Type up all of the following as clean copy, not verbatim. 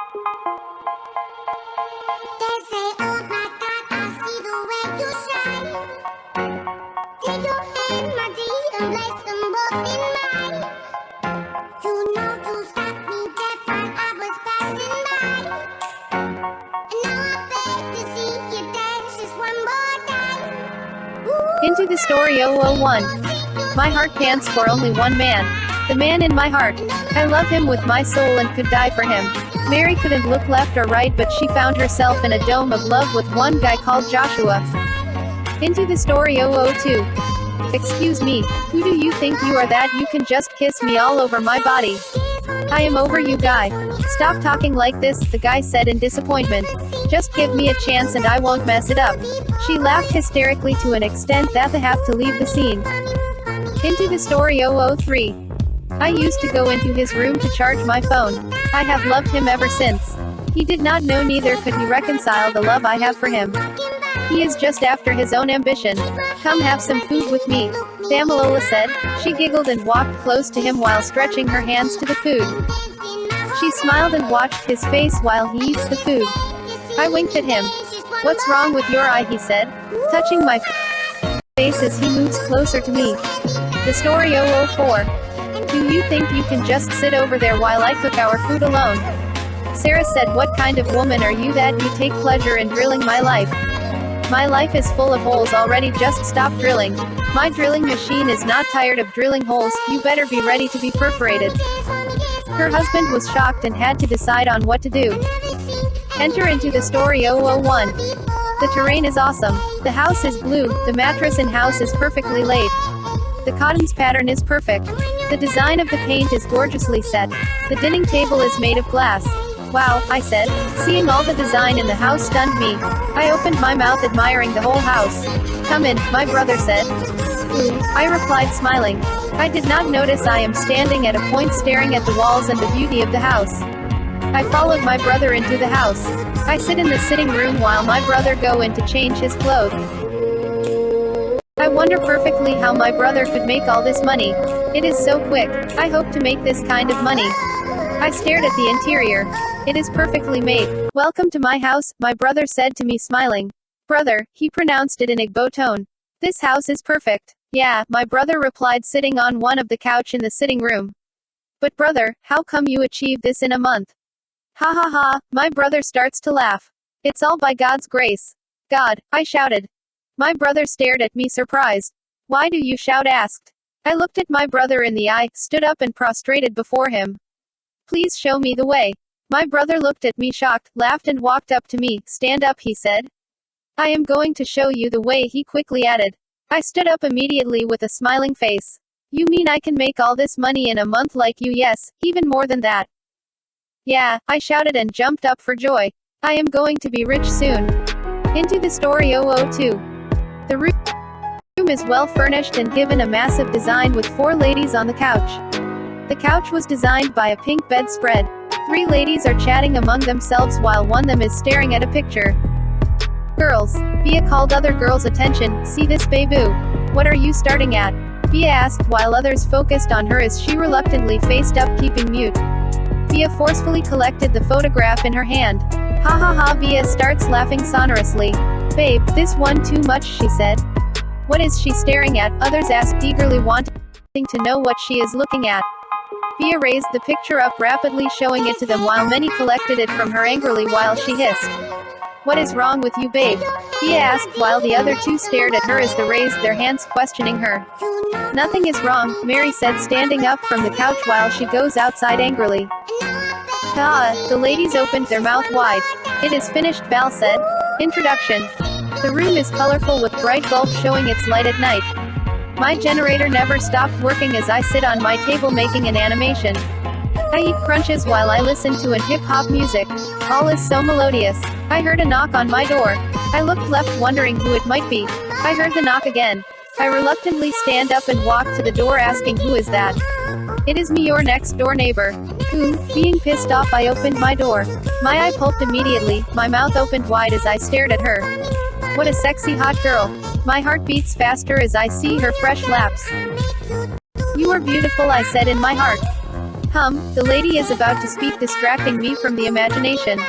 They say, oh my God, I see the way you shine. Take your hand, my dear, and place them both in mine. You know you stopped me dead while I was passing by. And now I beg to see you dance just one more time. Into the story 001. My heart pants for only one man. The man in my heart. I love him with my soul and could die for him. Mary couldn't look left or right, but she found herself in a dome of love with one guy called Joshua. Into the story 002. Excuse me, who do you think you are that you can just kiss me all over my body? I am over you, guy. Stop talking like this, the guy said in disappointment. Just give me a chance and I won't mess it up. She laughed hysterically to an extent that they have to leave the scene. Into the story 003. I used to go into his room to charge my phone. I have loved him ever since. He did not know, neither could he reconcile the love I have for him. He is just after his own ambition. Come have some food with me, Damilola said. She giggled and walked close to him while stretching her hands to the food. She smiled and watched his face while he eats the food. I winked at him. What's wrong with your eye, he said, touching my face as he moves closer to me. The story 004. Do you think you can just sit over there while I cook our food alone? Sarah said, what kind of woman are you that you take pleasure in drilling my life? My life is full of holes already, just stop drilling. My drilling machine is not tired of drilling holes, you better be ready to be perforated. Her husband was shocked and had to decide on what to do. Enter into the story 001. The terrain is awesome. The house is blue, the mattress in house is perfectly laid. The cotton's pattern is perfect. The design of the paint is gorgeously set. The dining table is made of glass. Wow, I said. Seeing all the design in the house stunned me. I opened my mouth admiring the whole house. Come in, my brother said. Ooh, I replied smiling. I did not notice I am standing at a point staring at the walls and the beauty of the house. I followed my brother into the house. I sit in the sitting room while my brother go in to change his clothes. I wonder perfectly how my brother could make all this money. It is so quick. I hope to make this kind of money. I stared at the interior. It is perfectly made. Welcome to my house, my brother said to me smiling. Brother, he pronounced it in Igbo tone. This house is perfect. Yeah, my brother replied, sitting on one of the couch in the sitting room. But brother, how come you achieved this in a month? Ha ha ha, my brother starts to laugh. It's all by God's grace. God, I shouted. My brother stared at me surprised. Why do you shout? Asked. I looked at my brother in the eye, stood up and prostrated before him. Please show me the way. My brother looked at me shocked, laughed and walked up to me. Stand up, he said. I am going to show you the way, he quickly added. I stood up immediately with a smiling face. You mean I can make all this money in a month like you? Yes, even more than that. Yeah, I shouted and jumped up for joy. I am going to be rich soon. Into the story 002. The room is well furnished and given a massive design with 4 ladies on the couch. The couch was designed by a pink bedspread. 3 ladies are chatting among themselves while one of them is staring at a picture. Girls. Bia called other girls' attention. See this, babu? What are you starting at? Bia asked while others focused on her as she reluctantly faced up, keeping mute. Bia forcefully collected the photograph in her hand. Ha ha ha, Bia starts laughing sonorously. Babe, this one too much, she said. What is she staring at? Others asked eagerly, wanting to know what she is looking at. Bia raised the picture up rapidly, showing it to them while many collected it from her angrily while she hissed. What is wrong with you, babe? Bia asked while the other 2 stared at her as they raised their hands, questioning her. Nothing is wrong, Mary said, standing up from the couch while she goes outside angrily. The ladies opened their mouth wide. It is finished, Val said. Introduction. The room is colorful with bright bulbs showing its light at night. My generator never stopped working as I sit on my table making an animation. I eat crunches while I listen to a hip-hop music. All is so melodious. I heard a knock on my door. I looked left wondering who it might be. I heard the knock again. I reluctantly stand up and walk to the door asking who is that. It is me, your next door neighbor. Ooh, being pissed off I opened my door. My eye pulped immediately, my mouth opened wide as I stared at her. What a sexy hot girl. My heart beats faster as I see her fresh laps. You are beautiful, I said in my heart. The lady is about to speak, distracting me from the imagination.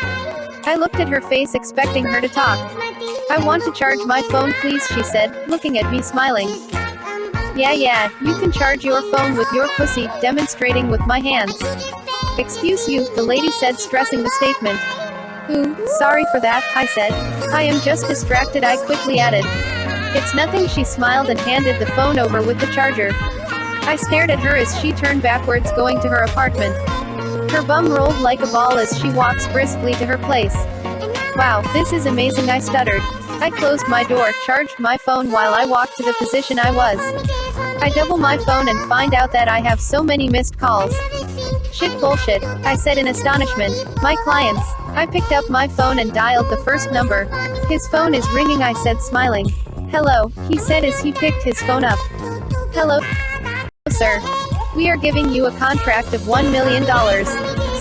I looked at her face, expecting her to talk. I want to charge my phone, please, she said, looking at me smiling. Yeah, you can charge your phone with your pussy, demonstrating with my hands. Excuse you, the lady said, stressing the statement. Ooh, sorry for that, I said. I am just distracted, I quickly added. It's nothing, she smiled and handed the phone over with the charger. I stared at her as she turned backwards, going to her apartment. Her bum rolled like a ball as she walks briskly to her place. Wow, this is amazing, I stuttered. I closed my door, charged my phone while I walked to the position I was. I double my phone and find out that I have so many missed calls. Shit, bullshit, I said in astonishment. My clients. I picked up my phone and dialed the first number. His phone is ringing, I said, smiling. Hello, he said as he picked his phone up. Hello, sir. We are giving you a contract of $1 million.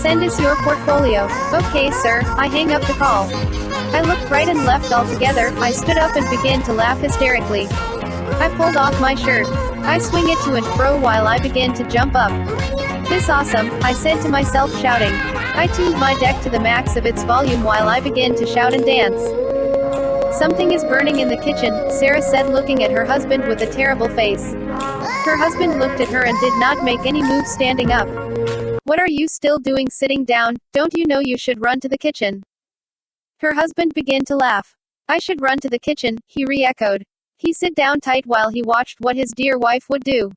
Send us your portfolio. Okay, sir. I hang up the call. I looked right and left altogether. I stood up and began to laugh hysterically. I pulled off my shirt. I swing it to and fro while I began to jump up. This awesome, I said to myself, shouting. I tuned my deck to the max of its volume while I began to shout and dance. Something is burning in the kitchen, Sarah said, looking at her husband with a terrible face. Her husband looked at her and did not make any move, standing up. What are you still doing sitting down? Don't you know you should run to the kitchen? Her husband began to laugh. I should run to the kitchen, he re-echoed. He sit down tight while he watched what his dear wife would do.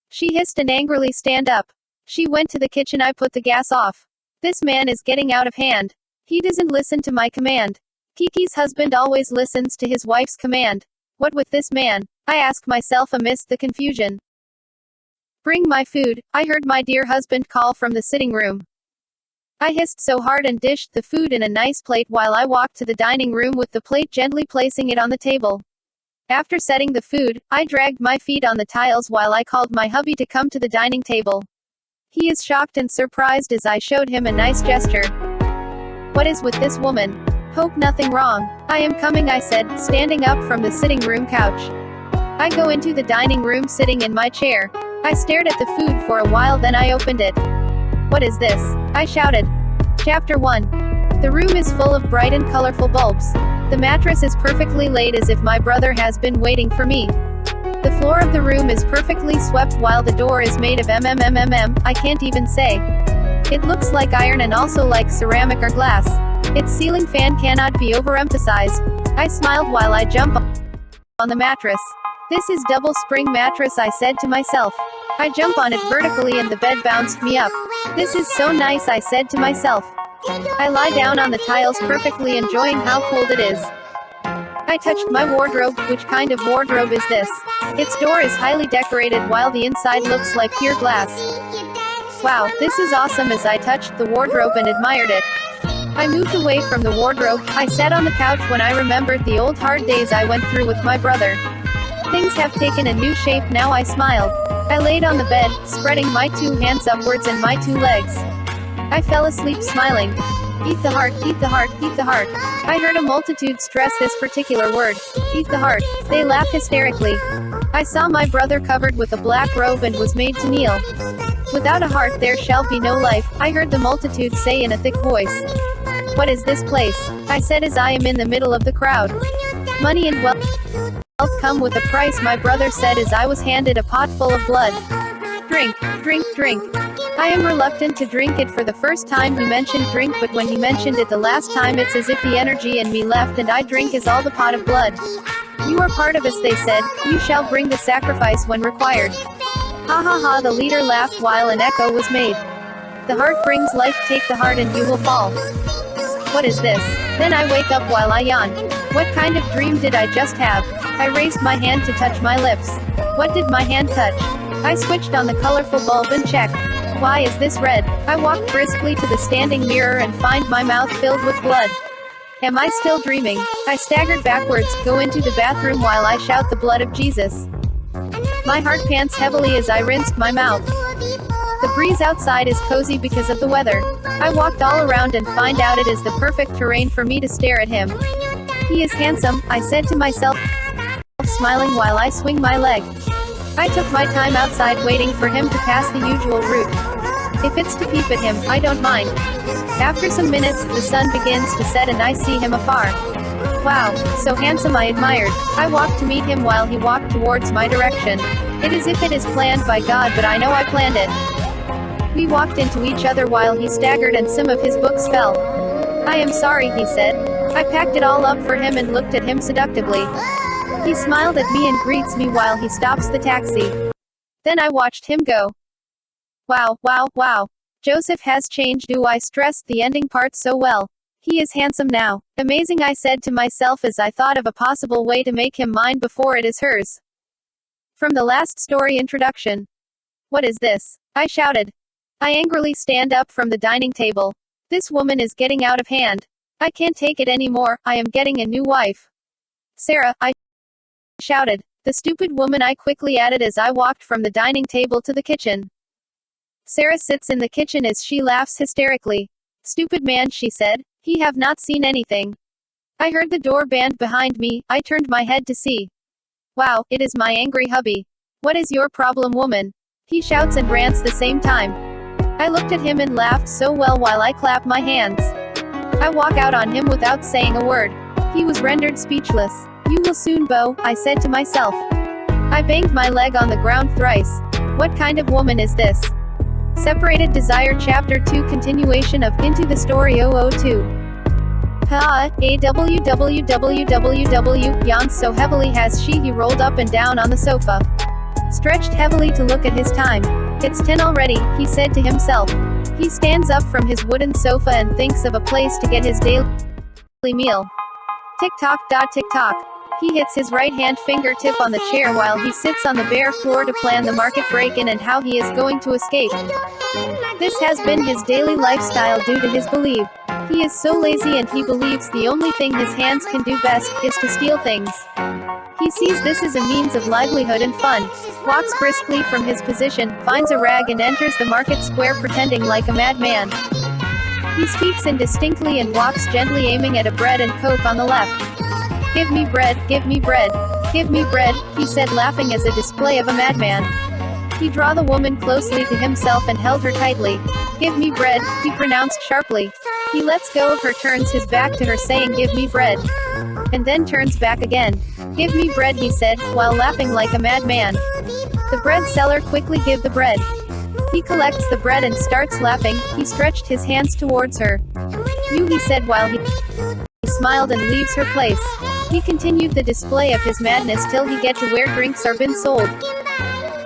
She hissed and angrily stand up. She went to the kitchen. I put the gas off. This man is getting out of hand. He doesn't listen to my command. Kiki's husband always listens to his wife's command. What with this man? I asked myself amidst the confusion. Bring my food, I heard my dear husband call from the sitting room. I hissed so hard and dished the food in a nice plate while I walked to the dining room with the plate, gently placing it on the table. After setting the food, I dragged my feet on the tiles while I called my hubby to come to the dining table. He is shocked and surprised as I showed him a nice gesture. What is with this woman? Hope nothing wrong. I am coming, I said, standing up from the sitting room couch. I go into the dining room, sitting in my chair. I stared at the food for a while, then I opened it. What is this? I shouted. Chapter 1. The room is full of bright and colorful bulbs. The mattress is perfectly laid as if my brother has been waiting for me. The floor of the room is perfectly swept while the door is made of I can't even say. It looks like iron and also like ceramic or glass. Its ceiling fan cannot be overemphasized. I smiled while I jumped on the mattress. This is double spring mattress, I said to myself. I jump on it vertically and the bed bounced me up. This is so nice, I said to myself. I lie down on the tiles, perfectly enjoying how cold it is. I touched my wardrobe. Which kind of wardrobe is this? Its door is highly decorated while the inside looks like pure glass. Wow, this is awesome. As I touched the wardrobe and admired it, I moved away from the wardrobe. I sat on the couch when I remembered the old hard days I went through with my brother. Things have taken a new shape now, I smiled. I laid on the bed, spreading my two hands upwards and my two legs. I fell asleep smiling. Eat the heart, eat the heart, eat the heart. I heard a multitude stress this particular word. Eat the heart. They laughed hysterically. I saw my brother covered with a black robe and was made to kneel. Without a heart there shall be no life, I heard the multitude say in a thick voice. What is this place? I said as I am in the middle of the crowd. Money and wealth come with a price, my brother said as I was handed a pot full of blood. Drink, drink, drink. I am reluctant to drink it for the first time. He mentioned drink, but when he mentioned it the last time, it's as if the energy in me left and I drink as all the pot of blood. You are part of us, they said. You shall bring the sacrifice when required. Ha ha ha, the leader laughed while an echo was made. The heart brings life, take the heart and you will fall. What is this? Then I wake up while I yawn. What kind of dream did I just have? I raised my hand to touch my lips. What did my hand touch? I switched on the colorful bulb and checked. Why is this red? I walked briskly to the standing mirror and find my mouth filled with blood. Am I still dreaming? I staggered backwards, go into the bathroom while I shout the blood of Jesus. My heart pants heavily as I rinsed my mouth. The breeze outside is cozy because of the weather. I walked all around and find out it is the perfect terrain for me to stare at him. He is handsome, I said to myself, smiling while I swing my leg. I took my time outside waiting for him to pass the usual route. If it's to peep at him, I don't mind. After some minutes, the sun begins to set and I see him afar. Wow, so handsome, I admired. I walked to meet him while he walked towards my direction. It is if it is planned by God, but I know I planned it. We walked into each other while he staggered and some of his books fell. I am sorry, he said. I packed it all up for him and looked at him seductively. He smiled at me and greets me while he stops the taxi. Then I watched him go. Wow, wow, wow. Joseph has changed. I stressed the ending part so well. He is handsome now. Amazing, I said to myself as I thought of a possible way to make him mine before it is hers. From the last story introduction. What is this? I shouted. I angrily stand up from the dining table. This woman is getting out of hand. I can't take it anymore. I am getting a new wife. Sarah, I shouted. The stupid woman, I quickly added as I walked from the dining table to the kitchen. Sarah sits in the kitchen as she laughs hysterically. Stupid man, she said. He have not seen anything. I heard the door band behind me. I turned my head to see. Wow, it is my angry hubby. What is your problem, woman? He shouts and rants the same time. I looked at him and laughed so well while I clap my hands. I walk out on him without saying a word. He was rendered speechless. You will soon, Beau, I said to myself. I banged my leg on the ground thrice. What kind of woman is this? Separated Desire Chapter 2 Continuation of Into the Story 002. Yawns so heavily has he rolled up and down on the sofa. Stretched heavily to look at his time. It's 10 already, he said to himself. He stands up from his wooden sofa and thinks of a place to get his daily meal. Tick-tock, tick-tock. He hits his right-hand fingertip on the chair while he sits on the bare floor to plan the market break-in and how he is going to escape. This has been his daily lifestyle due to his belief. He is so lazy and he believes the only thing his hands can do best is to steal things. He sees this as a means of livelihood and fun, walks briskly from his position, finds a rag and enters the market square pretending like a madman. He speaks indistinctly and walks gently aiming at a bread and Coke on the left. Give me bread, give me bread, give me bread, he said laughing as a display of a madman. He drew the woman closely to himself and held her tightly. Give me bread, he pronounced sharply. He lets go of her, turns his back to her saying give me bread. And then turns back again. Give me bread, he said, while laughing like a madman. The bread seller quickly give the bread. He collects the bread and starts laughing. He stretched his hands towards her. You, he said while he smiled and leaves her place. He continued the display of his madness till he get to where drinks are been sold.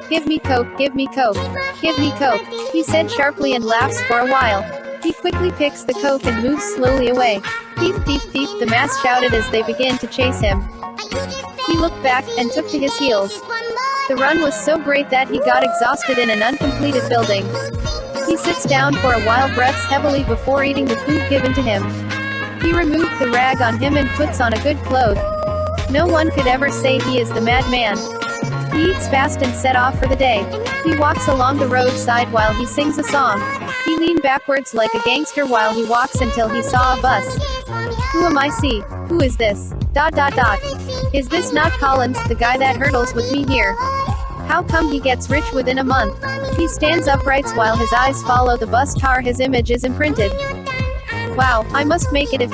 Give me Coke, give me Coke, give me Coke, he said sharply and laughs for a while. He quickly picks the Coke and moves slowly away. Thief, thief, thief, the mass shouted as they began to chase him. He looked back and took to his heels. The run was so great that he got exhausted in an uncompleted building. He sits down for a while, breaths heavily before eating the food given to him. He removed the rag on him and puts on a good cloth. No one could ever say he is the madman. He eats fast and set off for the day. He walks along the roadside while he sings a song. He leaned backwards like a gangster while he walks until he saw a bus. Who am I? See? Who is this? ... Is this not Collins, the guy that hurdles with me here? How come he gets rich within a month? He stands upright while his eyes follow the bus tar his image is imprinted. Wow, I must make it if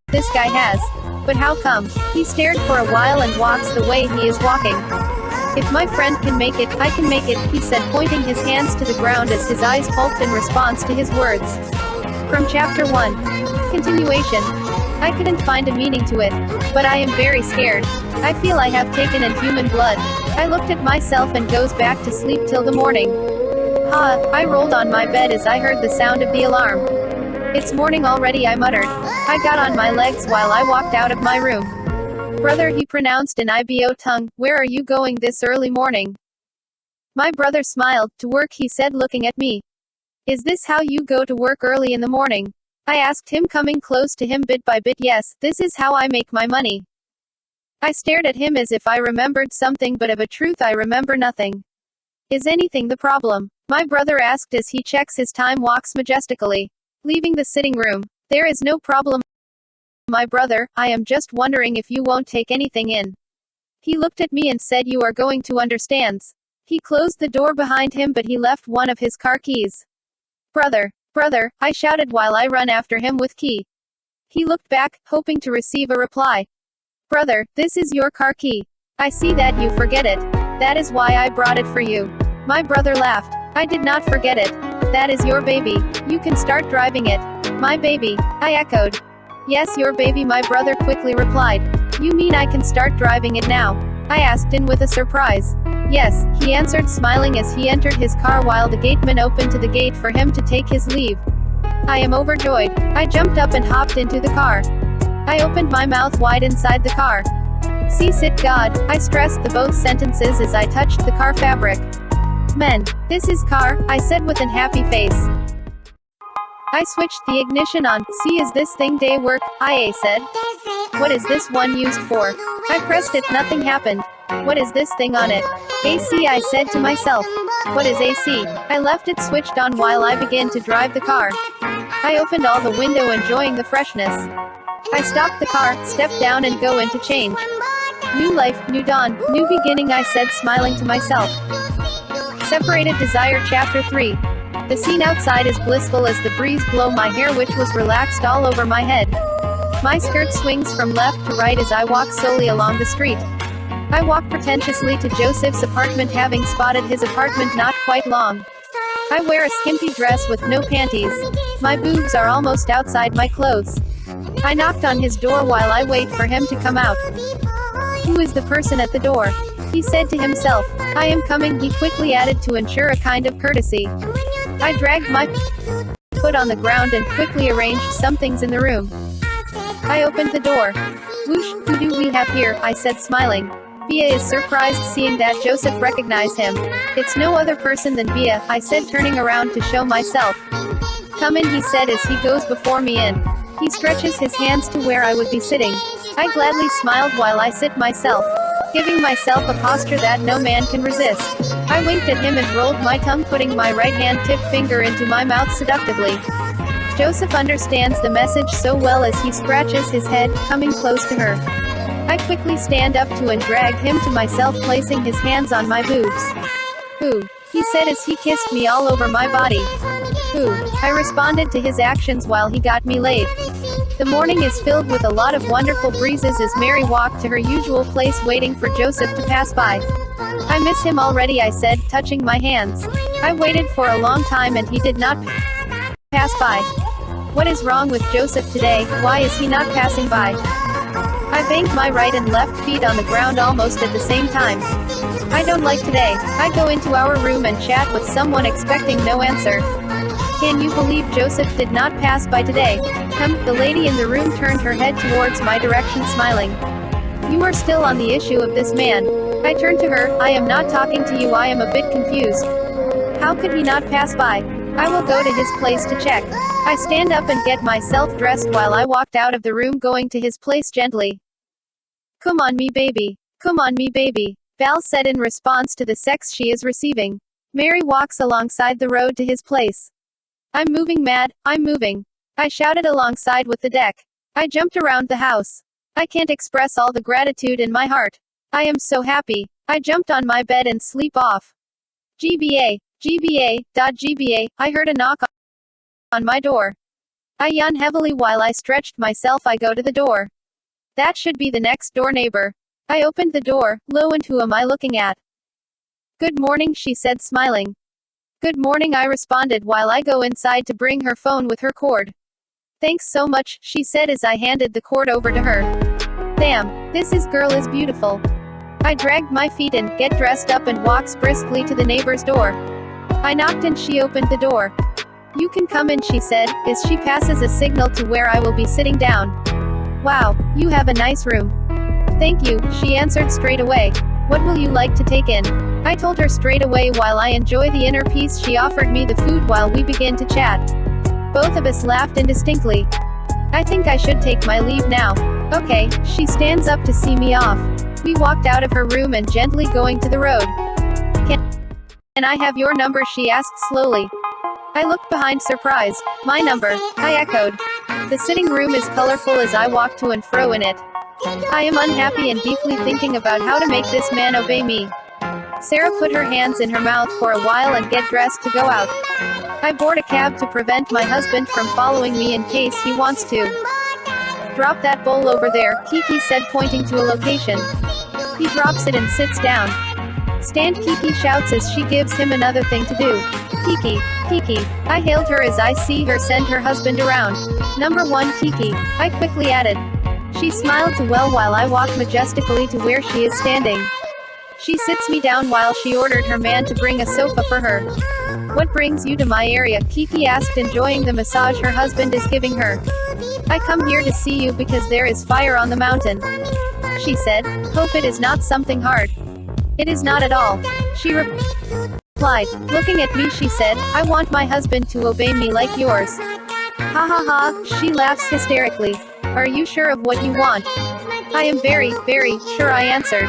this guy has. But how come? He stared for a while and walks the way he is walking. If my friend can make it, I can make it, he said, pointing his hands to the ground as his eyes pulped in response to his words. From Chapter 1. Continuation. I couldn't find a meaning to it, but I am very scared. I feel I have taken in human blood. I looked at myself and goes back to sleep till the morning. I rolled on my bed as I heard the sound of the alarm. It's morning already, I muttered. I got on my legs while I walked out of my room. Brother, he pronounced in Ibo tongue, where are you going this early morning? My brother smiled. To work, he said, looking at me. Is this how you go to work early in the morning? I asked him, coming close to him bit by bit. Yes, this is how I make my money. I stared at him as if I remembered something, but of a truth I remember nothing. Is anything the problem? My brother asked as he checks his time, walks majestically, leaving the sitting room. There is no problem, my brother, I am just wondering if you won't take anything in. He looked at me and said, you are going to understands. He closed the door behind him, but he left one of his car keys. Brother, brother, I shouted while I run after him with key. He looked back, hoping to receive a reply. Brother, this is your car key. I see that you forget it. That is why I brought it for you. My brother laughed. I did not forget it. That is your baby. You can start driving it. My baby, I echoed. Yes, your baby, my brother quickly replied. You mean I can start driving it now? I asked in with a surprise. Yes, he answered, smiling as he entered his car while the gateman opened to the gate for him to take his leave. I am overjoyed. I jumped up and hopped into the car. I opened my mouth wide inside the car. See, sit God, I stressed the both sentences as I touched the car fabric. Men, this is car, I said with an happy face. I switched the ignition on. See, is this thing day work? I said. What is this one used for? I pressed it, nothing happened. What is this thing on it? AC, I said to myself. What is AC? I left it switched on while I began to drive the car. I opened all the window, enjoying the freshness. I stopped the car, stepped down and go into change. New life, new dawn, new beginning, I said, smiling to myself. Separated Desire Chapter 3. The scene outside is blissful as the breeze blow my hair, which was relaxed all over my head. My skirt swings from left to right as I walk slowly along the street. I walk pretentiously to Joseph's apartment, having spotted his apartment not quite long. I wear a skimpy dress with no panties. My boobs are almost outside my clothes. I knocked on his door while I wait for him to come out. Who is the person at the door? He said to himself. I am coming, he quickly added to ensure a kind of courtesy. I dragged my foot on the ground and quickly arranged some things in the room. I opened the door. Whoosh, who do we have here? I said, smiling. Bia is surprised seeing that Joseph recognized him. It's no other person than Bia, I said, turning around to show myself. Come in, he said as he goes before me in. He stretches his hands to where I would be sitting. I gladly smiled while I sit myself, giving myself a posture that no man can resist. I winked at him and rolled my tongue, putting my right hand tipped finger into my mouth seductively. Joseph understands the message so well as he scratches his head, coming close to her. I quickly stand up to and drag him to myself, placing his hands on my boobs. Ooh, he said as he kissed me all over my body. Ooh, I responded to his actions while he got me laid. The morning is filled with a lot of wonderful breezes as Mary walked to her usual place, waiting for Joseph to pass by. I miss him already, I said, touching my hands. I waited for a long time and he did not pass by. What is wrong with Joseph today? Why is he not passing by? I banged my right and left feet on the ground almost at the same time. I don't like today. I go into our room and chat with someone, expecting no answer. Can you believe Joseph did not pass by today? The lady in the room turned her head towards my direction, smiling. You are still on the issue of this man. I turned to her. I am not talking to you. I am a bit confused. How could he not pass by? I will go to his place to check. I stand up and get myself dressed while I walked out of the room, going to his place gently. Come on me baby. Come on me baby, Val said in response to the sex she is receiving. Mary walks alongside the road to his place. I'm moving, mad, I'm moving. I shouted alongside with the deck. I jumped around the house. I can't express all the gratitude in my heart. I am so happy. I jumped on my bed and sleep off. GBA, GBA, I heard a knock on my door. I yawn heavily while I stretched myself. I go to the door. That should be the next door neighbor. I opened the door. Lo, and who am I looking at? Good morning, she said, smiling. Good morning, I responded while I go inside to bring her phone with her cord. Thanks so much, she said as I handed the cord over to her. Damn, this girl is beautiful. I dragged my feet and get dressed up and walks briskly to the neighbor's door. I knocked and she opened the door. You can come in, she said, as she passes a signal to where I will be sitting down. Wow, you have a nice room. Thank you, she answered straight away. What will you like to take in? I told her straight away while I enjoy the inner peace. She offered me the food while we began to chat. Both of us laughed indistinctly. I think I should take my leave now. Okay, she stands up to see me off. We walked out of her room and gently going to the road. Can I have your number? She asked slowly. I looked behind, surprised. My number, I echoed. The sitting room is colorful as I walk to and fro in it. I am unhappy and deeply thinking about how to make this man obey me. Sarah put her hands in her mouth for a while and get dressed to go out. I board a cab to prevent my husband from following me in case he wants to. Drop that bowl over there, Kiki said, pointing to a location. He drops it and sits down. Stand, Kiki shouts as she gives him another thing to do. Kiki, Kiki. I hailed her as I see her send her husband around. Number 1, Kiki, I quickly added. She smiled too well while I walked majestically to where she is standing. She sits me down while she ordered her man to bring a sofa for her. What brings you to my area? Kiki asked, enjoying the massage her husband is giving her. I come here to see you because there is fire on the mountain, she said. Hope it is not something hard. It is not at all, she replied. Looking at me, she said, I want my husband to obey me like yours. Ha ha ha, she laughs hysterically. Are you sure of what you want? I am very, very sure, I answered.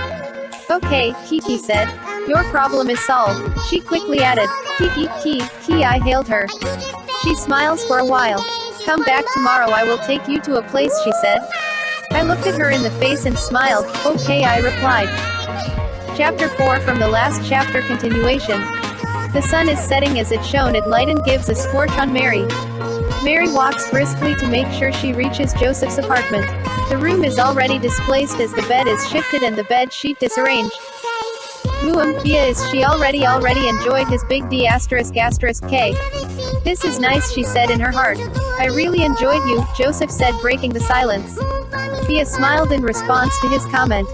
Okay, Kiki said. Your problem is solved, she quickly added. Kiki, I hailed her. She smiles for a while. Come back tomorrow, I will take you to a place, she said. I looked at her in the face and smiled. Okay, I replied. Chapter 4 from the last chapter continuation. The sun is setting as it shone at light and gives a scorch on Mary. Mary walks briskly to make sure she reaches Joseph's apartment. The room is already displaced as the bed is shifted and the bed sheet disarranged. Via is she already enjoyed his big D **K. This is nice, she said in her heart. I really enjoyed you, Joseph said, breaking the silence. Via smiled in response to his comment.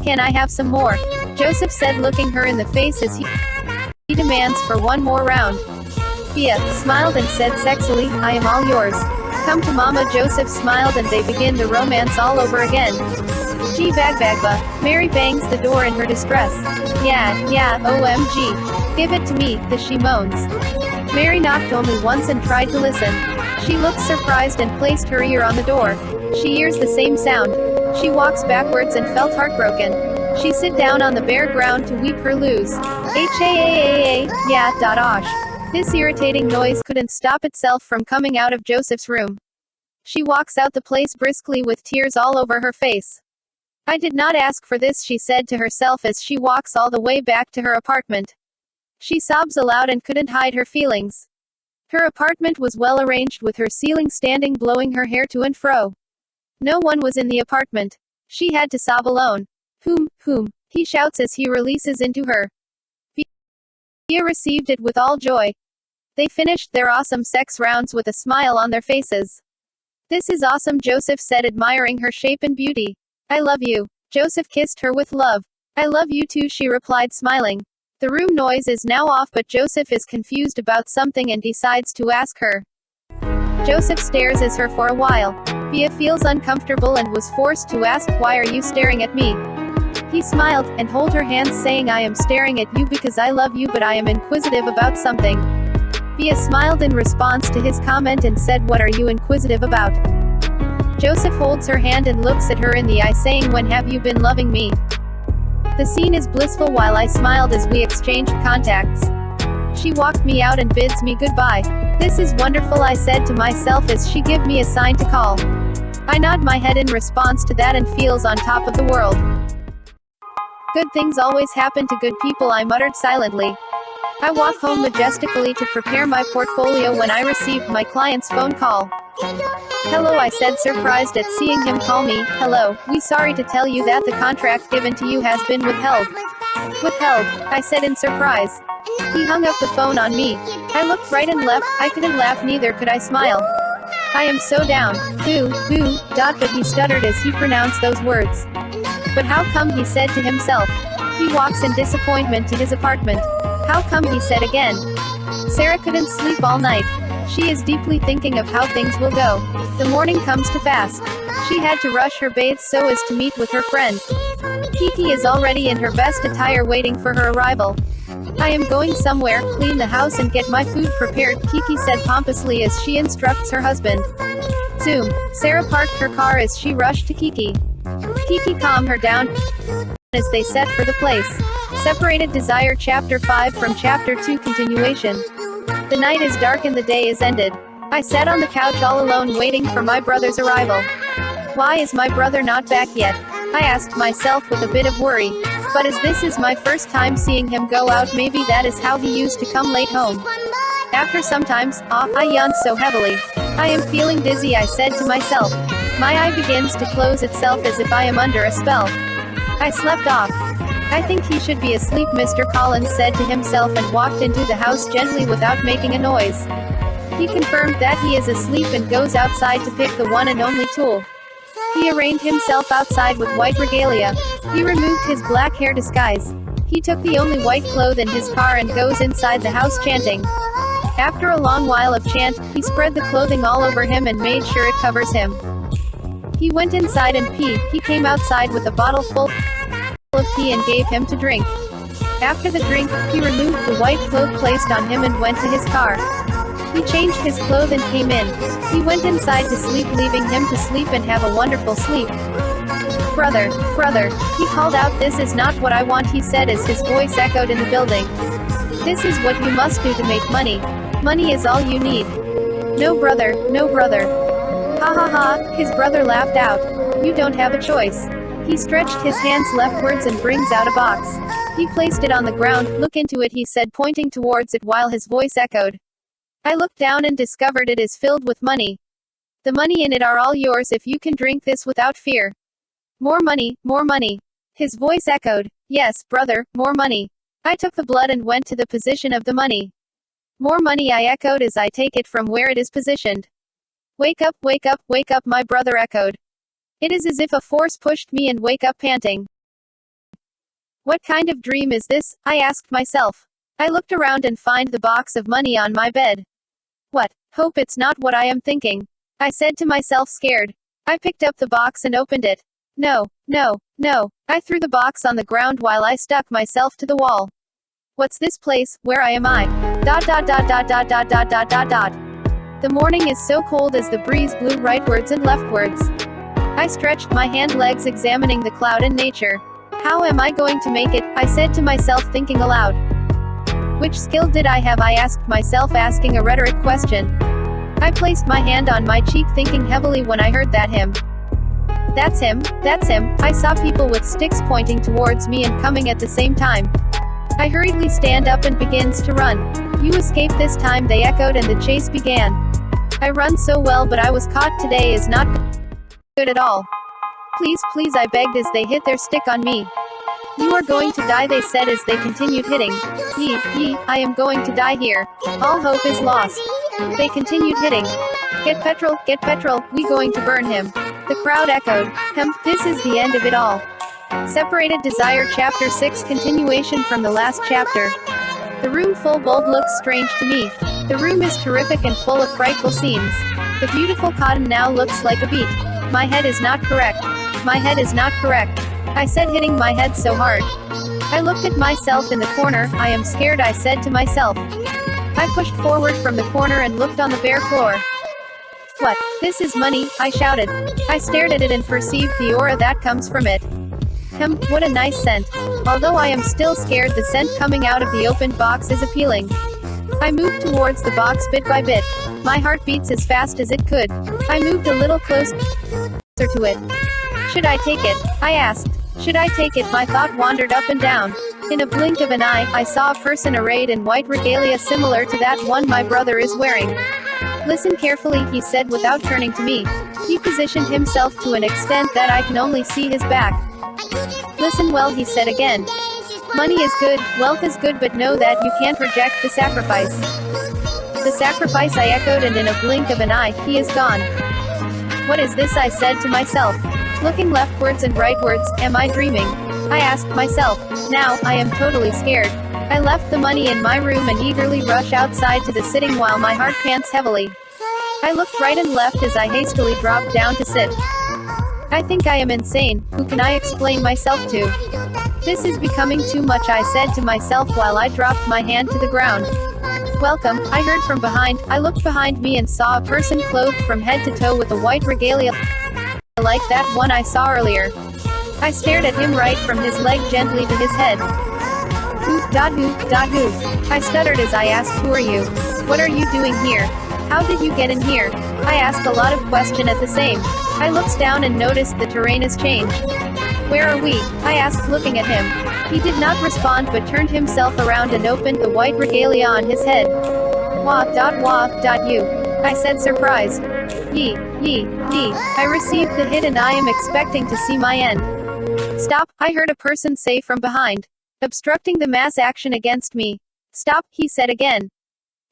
Can I have some more? Joseph said, looking her in the face as he demands for one more round. Via smiled and said sexily, I am all yours. Come to mama. Joseph smiled and they begin the romance all over again. Bagba. Mary bangs the door in her distress. Yeah, OMG. Give it to me, she moans. Mary knocked only once and tried to listen. She looked surprised and placed her ear on the door. She hears the same sound. She walks backwards and felt heartbroken. She sit down on the bare ground to weep her lose. Osh. This irritating noise couldn't stop itself from coming out of Joseph's room. She walks out the place briskly with tears all over her face. I did not ask for this, she said to herself as she walks all the way back to her apartment. She sobs aloud and couldn't hide her feelings. Her apartment was well arranged with her ceiling standing, blowing her hair to and fro. No one was in the apartment. She had to sob alone. Whom, he shouts as he releases into her. Via received it with all joy. They finished their awesome sex rounds with a smile on their faces. This is awesome, Joseph said, admiring her shape and beauty. I love you. Joseph kissed her with love. I love you too, she replied, smiling. The room noise is now off, but Joseph is confused about something and decides to ask her. Joseph stares at her for a while. Via feels uncomfortable and was forced to ask, why are you staring at me? He smiled, and held her hands, saying, I am staring at you because I love you, but I am inquisitive about something. Via smiled in response to his comment and said, what are you inquisitive about? Joseph holds her hand and looks at her in the eye, saying, when have you been loving me? The scene is blissful while I smiled as we exchanged contacts. She walked me out and bids me goodbye. This is wonderful, I said to myself as she gave me a sign to call. I nod my head in response to that and feels on top of the world. Good things always happen to good people, I muttered silently. I walk home majestically to prepare my portfolio when I received my client's phone call. Hello, I said, surprised at seeing him call me. Hello, we sorry to tell you that the contract given to you has been withheld. Withheld, I said in surprise. He hung up the phone on me. I looked right and left. I couldn't laugh, neither could I smile. I am so down. Boo, but he stuttered as he pronounced those words. But how come, he said to himself. He walks in disappointment to his apartment. How come, he said again. Sarah couldn't sleep all night. She is deeply thinking of how things will go. The morning comes too fast. She had to rush her bathe so as to meet with her friend. Kiki is already in her best attire waiting for her arrival. I am going somewhere, clean the house and get my food prepared, Kiki said pompously as she instructs her husband. Zoom. Sarah parked her car as she rushed to Kiki. Kiki calmed her down as they set for the place. Separated Desire Chapter 5 from Chapter 2 continuation. The night is dark and the day is ended. I sat on the couch all alone waiting for my brother's arrival. Why is my brother not back yet? I asked myself with a bit of worry. But as this is my first time seeing him go out, maybe that is how he used to come late home. After some times off, I yawned so heavily. I am feeling dizzy, I said to myself. My eye begins to close itself as if I am under a spell. I slept off. I think he should be asleep, Mr. Collins said to himself and walked into the house gently without making a noise. He confirmed that he is asleep and goes outside to pick the one and only tool. He arrayed himself outside with white regalia. He removed his black hair disguise. He took the only white cloth in his car and goes inside the house chanting. After a long while of chant, he spread the clothing all over him and made sure it covers him. He went inside and peed. He came outside with a bottle full of tea and gave him to drink. After the drink, he removed the white cloth placed on him and went to his car. He changed his clothes and came in. He went inside to sleep, leaving him to sleep and have a wonderful sleep. Brother, brother, he called out. This is not what I want, he said as his voice echoed in the building. This is what you must do to make money. Money is all you need. No brother, no brother. Ha ha ha, his brother laughed out. You don't have a choice. He stretched his hands leftwards and brings out a box. He placed it on the ground. Look into it, he said, pointing towards it while his voice echoed. I looked down and discovered it is filled with money. The money in it are all yours if you can drink this without fear. More money, more money. His voice echoed. Yes, brother, more money. I took the blood and went to the position of the money. More money, I echoed as I take it from where it is positioned. Wake up, wake up, wake up, my brother echoed. It is as if a force pushed me and wake up panting. What kind of dream is this? I asked myself. I looked around and find the box of money on my bed. What? Hope it's not what I am thinking. I said to myself, scared. I picked up the box and opened it. No, no, no. I threw the box on the ground while I stuck myself to the wall. What's this place? Where am I? ... The morning is so cold as the breeze blew rightwards and leftwards. I stretched my legs examining the cloud and nature. How am I going to make it? I said to myself, thinking aloud. Which skill did I have? I asked myself, asking a rhetoric question. I placed my hand on my cheek, thinking heavily when I heard that hymn. That's him, that's him. I saw people with sticks pointing towards me and coming at the same time. I hurriedly stand up and begins to run. You escaped this time, they echoed, and the chase began. I run so well, but I was caught. Today is not good at all. Please, please, I begged as they hit their stick on me. You are going to die, they said as they continued hitting. Ye, I am going to die here. All hope is lost. They continued hitting. Get petrol, we going to burn him. The crowd echoed. This is the end of it all. Separated Desire Chapter 6 continuation from the last chapter. The room full bulb looks strange to me. The room is terrific and full of frightful scenes. The beautiful cotton now looks like a beet. My head is not correct. My head is not correct. I said, hitting my head so hard. I looked at myself in the corner. I am scared, I said to myself. I pushed forward from the corner and looked on the bare floor. What? This is money, I shouted. I stared at it and perceived the aura that comes from it. What a nice scent. Although I am still scared, the scent coming out of the opened box is appealing. I moved towards the box bit by bit. My heart beats as fast as it could. I moved a little closer to it. Should I take it? I asked. Should I take it? My thought wandered up and down. In a blink of an eye, I saw a person arrayed in white regalia similar to that one my brother is wearing. Listen carefully, he said without turning to me. He positioned himself to an extent that I can only see his back. Listen well, he said again. Money is good, wealth is good, but know that you can't reject the sacrifice. The sacrifice, I echoed, and in a blink of an eye, he is gone. What is this? I said to myself. Looking leftwards and rightwards, am I dreaming? I asked myself. Now, I am totally scared. I left the money in my room and eagerly rush outside to the sitting while my heart pants heavily. I looked right and left as I hastily dropped down to sit. I think I am insane. Who can I explain myself to? This is becoming too much, I said to myself while I dropped my hand to the ground. Welcome, I heard from behind. I looked behind me and saw a person clothed from head to toe with a white regalia like that one I saw earlier. I stared at him right from his leg gently to his head. Who? I stuttered as I asked, who are you? What are you doing here? How did you get in here? I asked a lot of questions at the same. I looked down and noticed the terrain has changed. Where are we? I asked, looking at him. He did not respond but turned himself around and opened the white regalia on his head. You. I said surprised. Yee. I received the hit and I am expecting to see my end. Stop, I heard a person say from behind. Obstructing the mass action against me. Stop, he said again.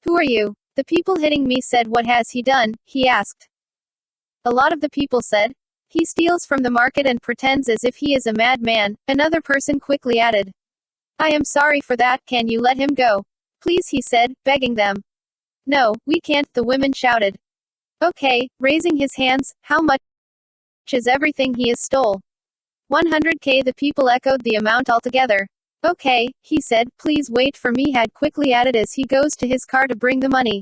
Who are you? The people hitting me said. What has he done? He asked. A lot of the people said. He steals from the market and pretends as if he is a madman, another person quickly added. I am sorry for that, can you let him go? Please, he said, begging them. No, we can't, the women shouted. Okay, raising his hands, how much is everything he has stole? 100K, the people echoed the amount altogether. Okay, he said, please wait for me, had quickly added as he goes to his car to bring the money.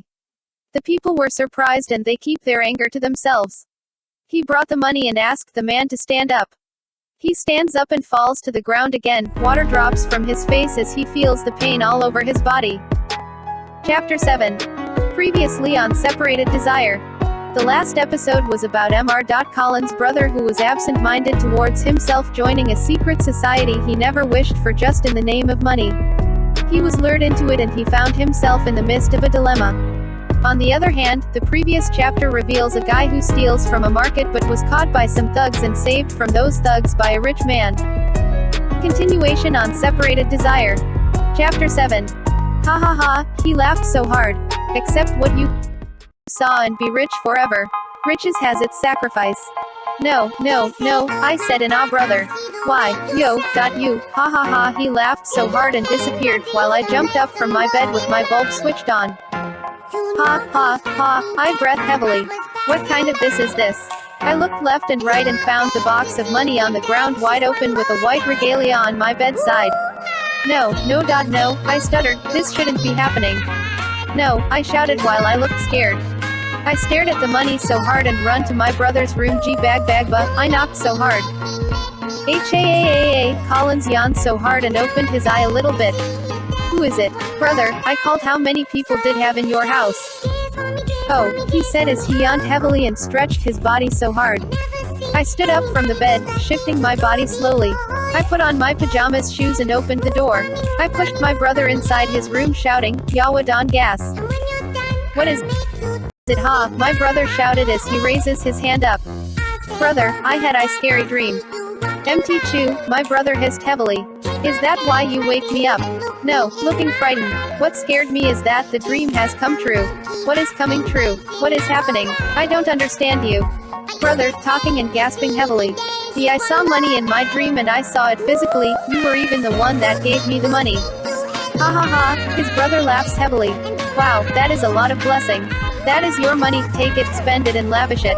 The people were surprised and they keep their anger to themselves. He brought the money and asked the man to stand up. He stands up and falls to the ground again, water drops from his face as he feels the pain all over his body. Chapter 7. Previously on Separated Desire. The last episode was about Colin's brother who was absent-minded towards himself joining a secret society he never wished for just in the name of money. He was lured into it and he found himself in the midst of a dilemma. On the other hand, the previous chapter reveals a guy who steals from a market but was caught by some thugs and saved from those thugs by a rich man. Continuation on Separated Desire. Chapter 7. Ha ha ha, he laughed so hard. Accept what you saw and be rich forever. Riches has its sacrifice. No, I said in awe, brother. Why, you, ha ha ha, he laughed so hard and disappeared while I jumped up from my bed with my bulb switched on. Ha, I breathed heavily. What kind of this is this? I looked left and right and found the box of money on the ground wide open with a white regalia on my bedside. No, I stuttered, this shouldn't be happening. No, I shouted while I looked scared. I stared at the money so hard and run to my brother's room. Bagba, I knocked so hard. Collins yawned so hard and opened his eye a little bit. Who is it? Brother, I called. How many people did have in your house? Oh, he said as he yawned heavily and stretched his body so hard. I stood up from the bed, shifting my body slowly. I put on my pajamas, shoes and opened the door. I pushed my brother inside his room shouting, Yawa Don Gas. What is it, ha? My brother shouted as he raises his hand up. Brother, I had a scary dream. MT2, my brother hissed heavily. Is that why you wake me up? No, looking frightened. What scared me is that the dream has come true. What is coming true? What is happening? I don't understand you. Brother, talking and gasping heavily. I saw money in my dream and I saw it physically. You were even the one that gave me the money. Ha ha ha, his brother laughs heavily. Wow, that is a lot of blessing. That is your money, take it, spend it and lavish it.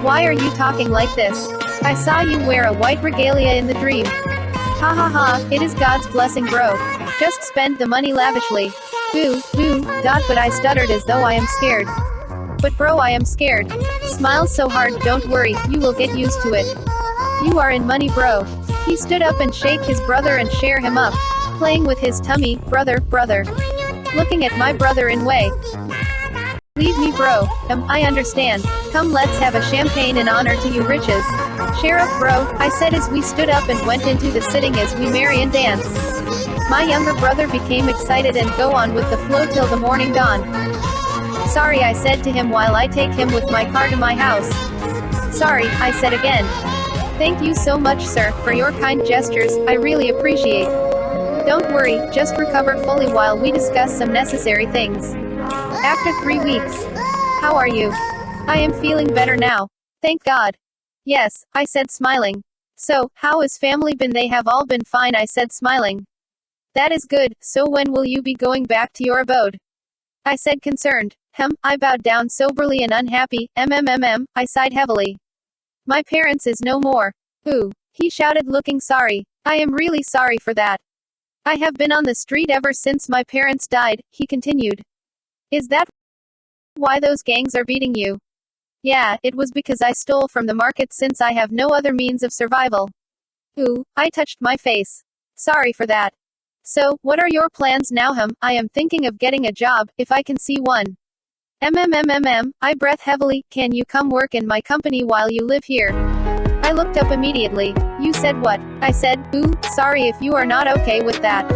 Why are you talking like this? I saw you wear a white regalia in the dream. Ha ha ha, it is God's blessing, bro. Just spend the money lavishly. But I stuttered as though I am scared. But bro, I am scared. Smile so hard, don't worry, you will get used to it. You are in money, bro. He stood up and shake his brother and share him up. Playing with his tummy, brother. Looking at my brother in way. Leave me, bro. I understand. Come, let's have a champagne in honor to you riches. Share up, bro, I said as we stood up and went into the sitting as we marry and dance. My younger brother became excited and go on with the flow till the morning dawn. Sorry, I said to him while I take him with my car to my house. Sorry, I said again. Thank you so much, sir, for your kind gestures, I really appreciate. Don't worry, just recover fully while we discuss some necessary things. After 3 weeks. How are you? I am feeling better now. Thank God. Yes, I said smiling. So, how has family been? They have all been fine, I said smiling. That is good, so when will you be going back to your abode? I said concerned. I bowed down soberly and unhappy. I sighed heavily. My parents is no more. Ooh, he shouted looking sorry. I am really sorry for that. I have been on the street ever since my parents died, he continued. Is that why those gangs are beating you? Yeah, it was because I stole from the market since I have no other means of survival. Ooh, I touched my face. Sorry for that. So, what are your plans now? I am thinking of getting a job, if I can see one. I breathed heavily. Can you come work in my company while you live here? I looked up immediately. You said what? I said, ooh, sorry if you are not okay with that.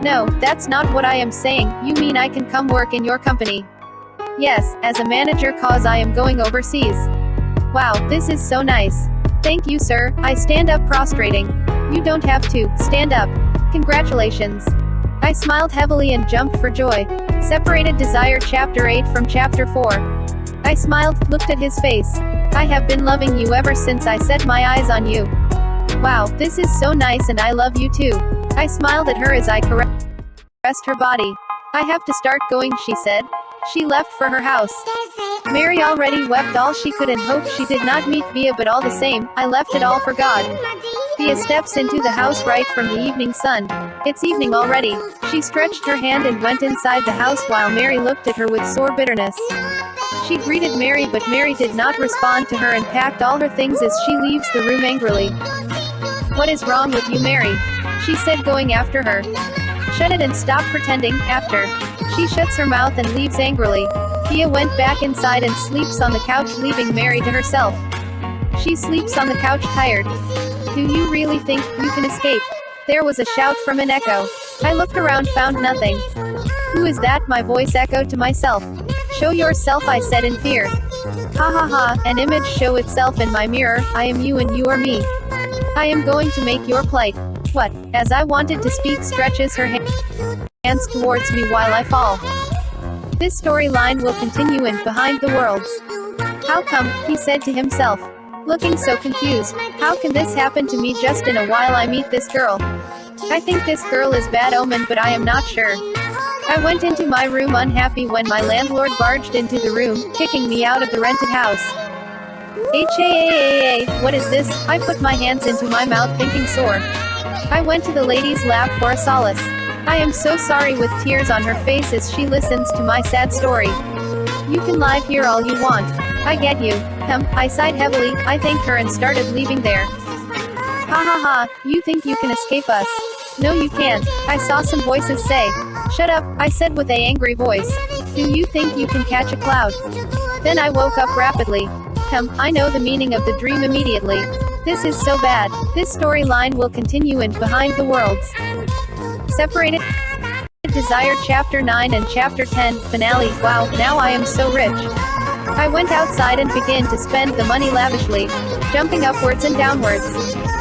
No, that's not what I am saying. You mean I can come work in your company? Yes, as a manager cause I am going overseas. Wow, this is so nice. Thank you, sir. I stand up prostrating. You don't have to, stand up. Congratulations. I smiled heavily and jumped for joy. Separated Desire Chapter 8 from Chapter 4. I smiled, looked at his face. I have been loving you ever since I set my eyes on you. Wow, this is so nice and I love you too. I smiled at her as I caressed her body. I have to start going, she said. She left for her house. Mary already wept all she could and hoped she did not meet Via, but all the same, I left it all for God. Via steps into the house right from the evening sun. It's evening already. She stretched her hand and went inside the house while Mary looked at her with sore bitterness. She greeted Mary, but Mary did not respond to her and packed all her things as she leaves the room angrily. What is wrong with you, Mary? She said, going after her. Shut it and stop pretending. After she shuts her mouth and leaves angrily, Via went back inside and sleeps on the couch, leaving Mary to herself. She sleeps on the couch tired. Do you really think you can escape? There was a shout from an echo. I looked around, found nothing. Who is that? My voice echoed to myself. Show yourself, I said in fear. Ha ha ha, an image show itself in my mirror. I am you and you are me. I am going to make your plight. What? As I wanted to speak, stretches her hands towards me while I fall. This storyline will continue in Behind the Worlds. How come, he said to himself, looking so confused. How can this happen to me just in a while? I meet this girl. I think this girl is bad omen, but I am not sure. I went into my room unhappy when my landlord barged into the room, kicking me out of the rented house. What is this? I put my hands into my mouth, thinking sore. I went to the lady's lap for a solace. I am so sorry, with tears on her face as she listens to my sad story. You can lie here all you want. I get you. I sighed heavily. I thanked her and started leaving there. Ha ha ha, you think you can escape us? No, you can't, I saw some voices say. Shut up, I said with an angry voice. Do you think you can catch a cloud? Then I woke up rapidly. I know the meaning of the dream immediately. This is so bad. This storyline will continue in Behind the Worlds. Separated Desire Chapter 9 and Chapter 10, Finale. Wow, now I am so rich. I went outside and began to spend the money lavishly, jumping upwards and downwards.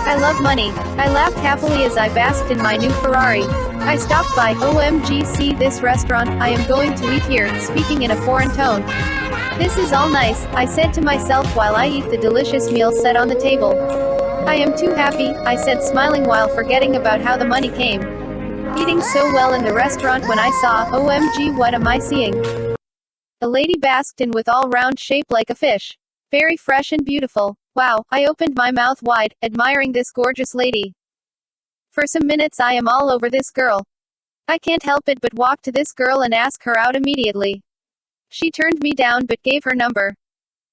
I love money. I laughed happily as I basked in my new Ferrari. I stopped by. OMG, see this restaurant, I am going to eat here, speaking in a foreign tone. This is all nice, I said to myself while I eat the delicious meal set on the table. I am too happy, I said, smiling while forgetting about how the money came. Eating so well in the restaurant when I saw, OMG, what am I seeing? A lady basked in with all round shape like a fish. Very fresh and beautiful. Wow, I opened my mouth wide, admiring this gorgeous lady. For some minutes I am all over this girl. I can't help it but walk to this girl and ask her out immediately. She turned me down but gave her number.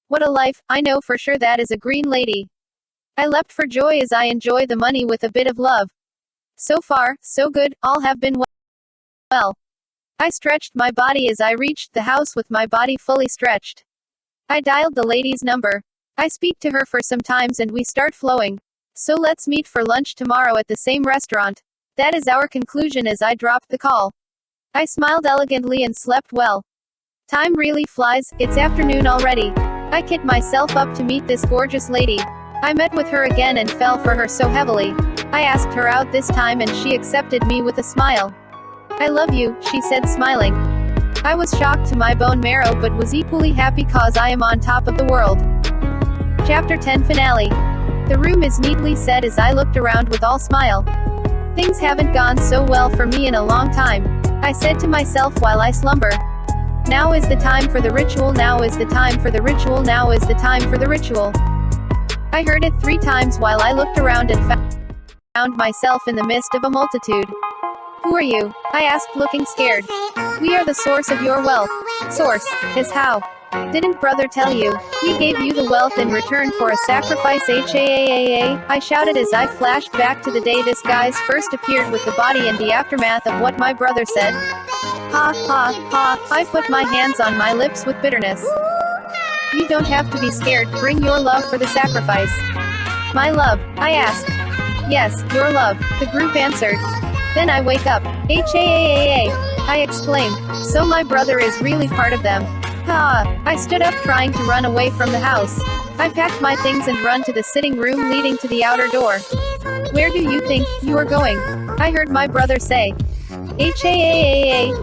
What a life, I know for sure that is a green lady. I leapt for joy as I enjoy the money with a bit of love. So far, so good, all have been well. I stretched my body as I reached the house with my body fully stretched. I dialed the lady's number. I speak to her for some times and we start flowing. So let's meet for lunch tomorrow at the same restaurant. That is our conclusion as I dropped the call. I smiled elegantly and slept well. Time really flies, it's afternoon already. I kit myself up to meet this gorgeous lady. I met with her again and fell for her so heavily. I asked her out this time and she accepted me with a smile. I love you, she said, smiling. I was shocked to my bone marrow but was equally happy cause I am on top of the world. Chapter 10 Finale. The room is neatly set as I looked around with all smile. Things haven't gone so well for me in a long time, I said to myself while I slumber. Now is the time for the ritual, now is the time for the ritual, now is the time for the ritual. I heard it 3 times while I looked around and found myself in the midst of a multitude. Who are you? I asked, looking scared. We are the source of your wealth. Source? Is how? Didn't brother tell you? We gave you the wealth in return for a sacrifice. I shouted as I flashed back to the day this guys first appeared with the body and the aftermath of what my brother said. Ha ha ha, I put my hands on my lips with bitterness. You don't have to be scared, bring your love for the sacrifice. My love? I asked. Yes, your love, the group answered. Then I wake up. I exclaimed. So my brother is really part of them. I stood up trying to run away from the house. I packed my things and run to the sitting room leading to the outer door. Where do you think you are going? I heard my brother say.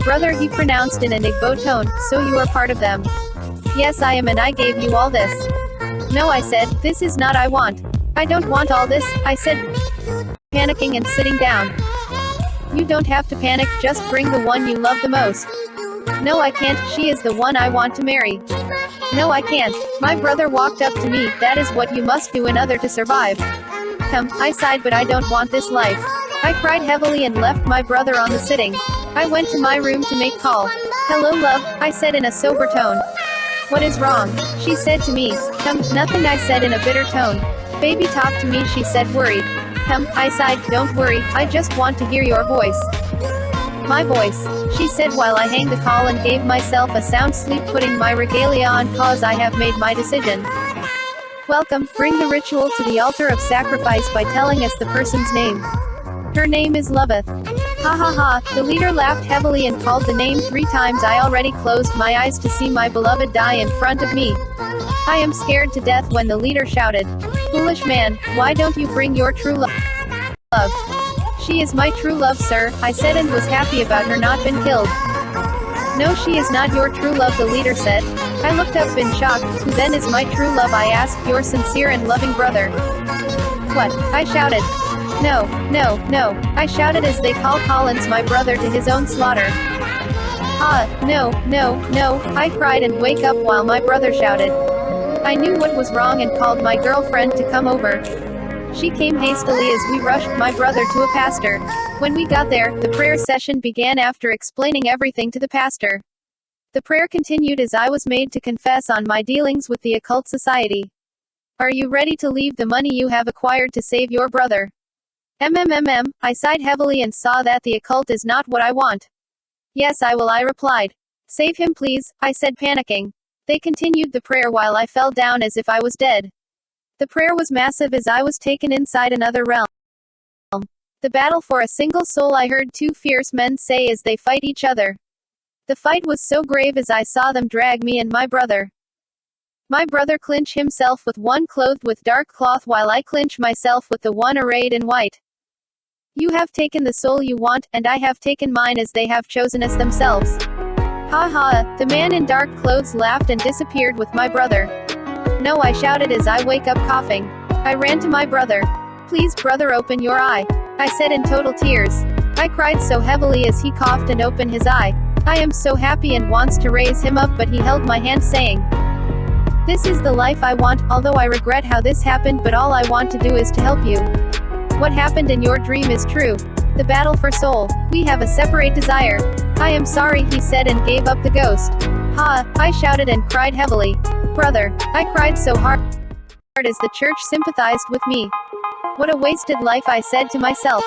Brother, he pronounced in an Igbo tone, so you are part of them. Yes, I am, and I gave you all this. No, I said, this is not I want. I don't want all this, I said, panicking and sitting down. You don't have to panic, just bring the one you love the most. No, I can't, she is the one I want to marry. No, I can't. My brother walked up to me, that is what you must do in order to survive. I sighed, but I don't want this life. I cried heavily and left my brother on the sitting. I went to my room to make call. Hello, love, I said in a sober tone. What is wrong? She said to me. Nothing, I said in a bitter tone. Baby, talk to me, she said worried. I sighed, don't worry, I just want to hear your voice. My voice, she said while I hang the call and gave myself a sound sleep, putting my regalia on cause I have made my decision. Welcome, bring the ritual to the altar of sacrifice by telling us the person's name. Her name is Loveth. Ha ha ha, the leader laughed heavily and called the name 3 times. I already closed my eyes to see my beloved die in front of me. I am scared to death when the leader shouted, foolish man, why don't you bring your true love? She is my true love, sir, I said, and was happy about her not been killed. No, she is not your true love, the leader said. I looked up in shock. Who then is my true love, I asked. Your sincere and loving brother. What? I shouted. No, no, no, I shouted as they call Collins my brother to his own slaughter. No, no, no, I cried and wake up while my brother shouted. I knew what was wrong and called my girlfriend to come over. She came hastily as we rushed my brother to a pastor. When we got there, the prayer session began after explaining everything to the pastor. The prayer continued as I was made to confess on my dealings with the occult society. Are you ready to leave the money you have acquired to save your brother? I sighed heavily and saw that the occult is not what I want. Yes, I will, I replied. Save him, please, I said, panicking. They continued the prayer while I fell down as if I was dead. The prayer was massive as I was taken inside another realm. The battle for a single soul, I heard 2 fierce men say as they fight each other. The fight was so grave as I saw them drag me and my brother. My brother clinch himself with one clothed with dark cloth while I clinch myself with the one arrayed in white. You have taken the soul you want, and I have taken mine as they have chosen us themselves. Ha ha, the man in dark clothes laughed and disappeared with my brother. No, I shouted as I wake up coughing. I ran to my brother. Please, brother, open your eye, I said in total tears. I cried so heavily as he coughed and opened his eye. I am so happy and wants to raise him up, but he held my hand saying, this is the life I want, although I regret how this happened, but all I want to do is to help you. What happened in your dream is true. The battle for soul. We have a separate desire. I am sorry, he said, and gave up the ghost. I shouted and cried heavily. Brother, I cried so hard as the church sympathized with me. What a wasted life, I said to myself.